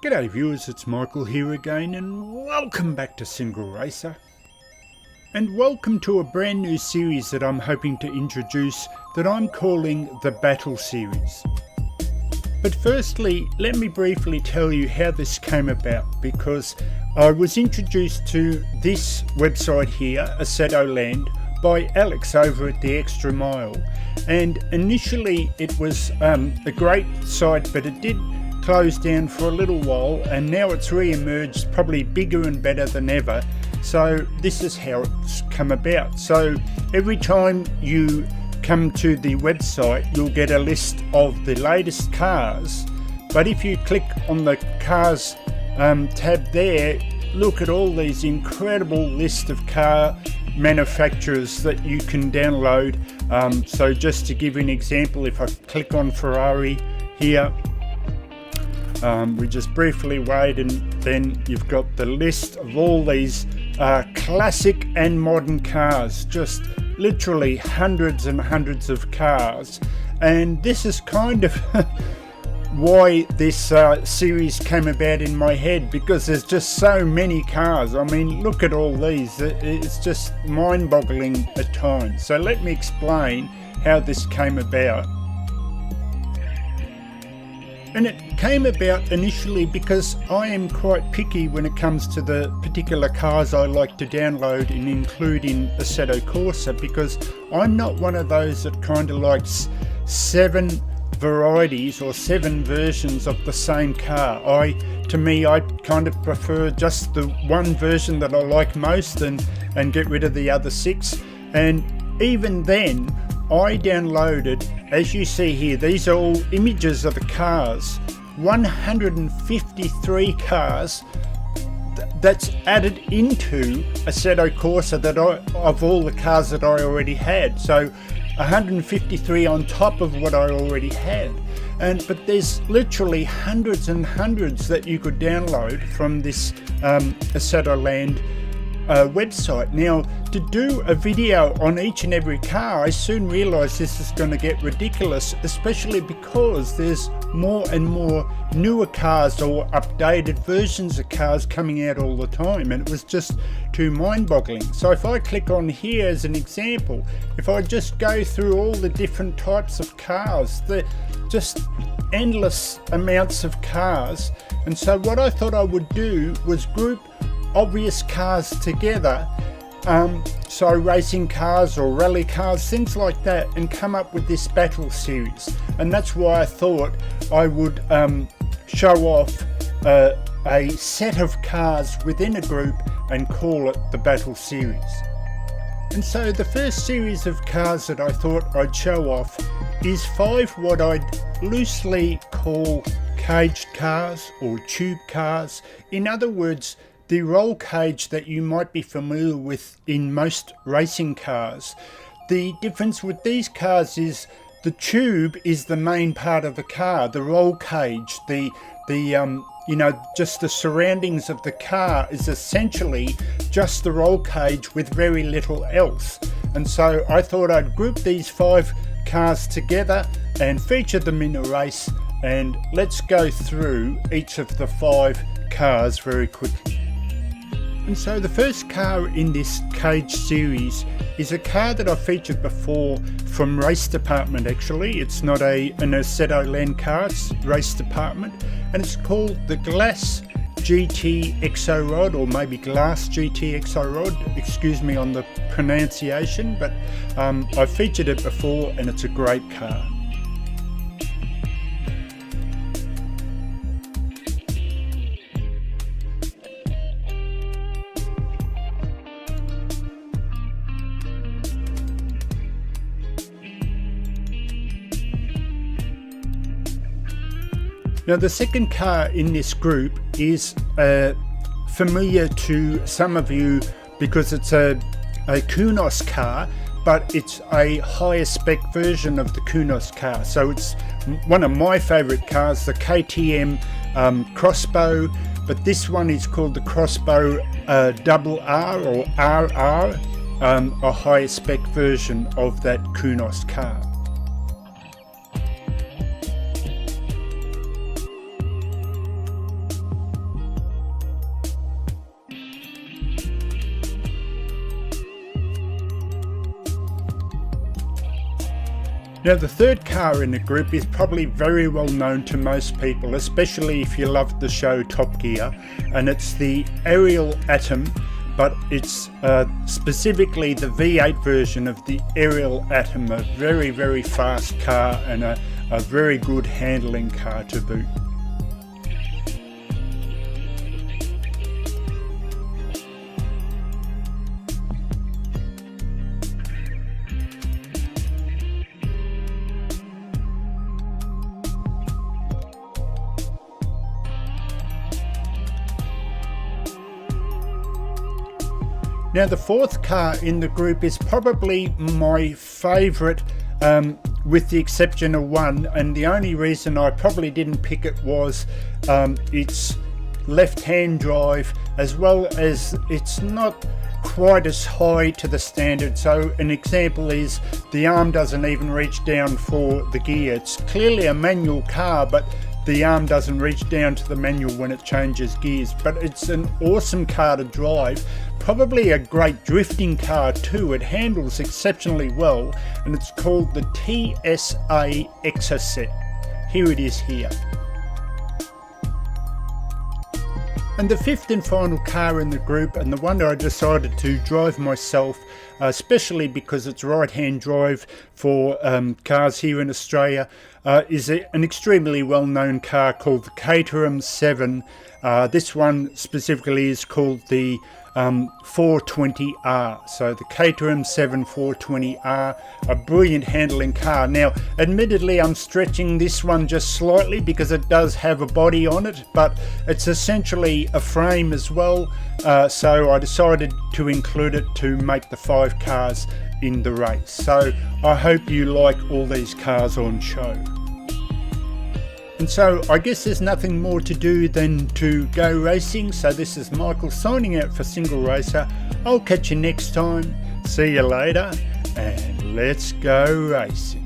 G'day viewers, it's Michael here again and welcome back to SingleRacer. And welcome to a brand new series that I'm hoping to introduce that I'm calling the Battle Series. But firstly, let me briefly tell you how this came about, because I was introduced to this website here, Shadowland, by Alex over at the Extra Mile. And initially it was a great site, but it did close down for a little while, and now it's re-emerged, probably bigger and better than ever. So this is how it's come about. So every time you come to the website, you'll get a list of the latest cars, but if you click on the cars tab there, look at all these incredible list of car manufacturers that you can download. So just to give you an example, if I click on Ferrari here, we just briefly wait, and then you've got the list of all these classic and modern cars, just literally hundreds and hundreds of cars. And this is kind of why this series came about in my head, because there's just so many cars. I mean, look at all these, it's just mind-boggling at times. So let me explain how this came about. And it came about initially because I am quite picky when it comes to the particular cars I like to download and include in Assetto Corsa, because I'm not one of those that kind of likes 7 varieties or 7 versions of the same car. To me, I kind of prefer just the one version that I like most and get rid of the other 6. And even then, I downloaded, as you see here, these are all images of the cars, 153 cars that's added into Assetto Corsa of all the cars that I already had. So 153 on top of what I already had. But there's literally hundreds and hundreds that you could download from this Shadowland website. Now, to do a video on each and every car, I soon realized this is going to get ridiculous, especially because there's more and more newer cars or updated versions of cars coming out all the time, and it was just too mind-boggling. So if I click on here as an example, if I just go through all the different types of cars, the just endless amounts of cars. And so what I thought I would do was group obvious cars together, so racing cars or rally cars, things like that, and come up with this battle series. And that's why I thought I would show off a set of cars within a group and call it the battle series. And so the first series of cars that I thought I'd show off is 5 what I'd loosely call caged cars or tube cars. In other words, the roll cage that you might be familiar with in most racing cars. The difference with these cars is the tube is the main part of the car. The roll cage, just the surroundings of the car is essentially just the roll cage with very little else. And so I thought I'd group these 5 cars together and feature them in a race. And let's go through each of the 5 cars very quickly. And so the first car in this cage series is a car that I featured before from Race Department. Actually, it's not an Shadowland car, it's Race Department, and it's called the Glas GT Exo-Rod, or maybe Glas GT Exo-Rod, excuse me on the pronunciation, but I featured it before and it's a great car. Now the second car in this group is familiar to some of you because it's a Kunos car, but it's a higher spec version of the Kunos car. So it's one of my favourite cars, the KTM Crossbow, but this one is called the Crossbow RR or RR, a higher spec version of that Kunos car. Now the third car in the group is probably very well known to most people, especially if you loved the show Top Gear, and it's the Ariel Atom, but it's specifically the V8 version of the Ariel Atom, a very, very fast car and a very good handling car to boot. Now the fourth car in the group is probably my favourite, with the exception of one, and the only reason I probably didn't pick it was its left-hand drive, as well as it's not quite as high to the standard. So an example is the arm doesn't even reach down for the gear. It's clearly a manual car, but the arm doesn't reach down to the manual when it changes gears. But it's an awesome car to drive, probably a great drifting car too. It handles exceptionally well, and it's called the TSA Exo-Set. Here it is here. And the fifth and final car in the group, and the one that I decided to drive myself, especially because it's right-hand drive for cars here in Australia, is an extremely well-known car called the Caterham 7. This one specifically is called the 420R. So the Caterham 7 420R, a brilliant handling car. Now admittedly I'm stretching this one just slightly because it does have a body on it, but it's essentially a frame as well, so I decided to include it to make the 5 cars in the race. So I hope you like all these cars on show. And so I guess there's nothing more to do than to go racing. So this is Michael signing out for SingleRacer. I'll catch you next time. See you later, and let's go racing.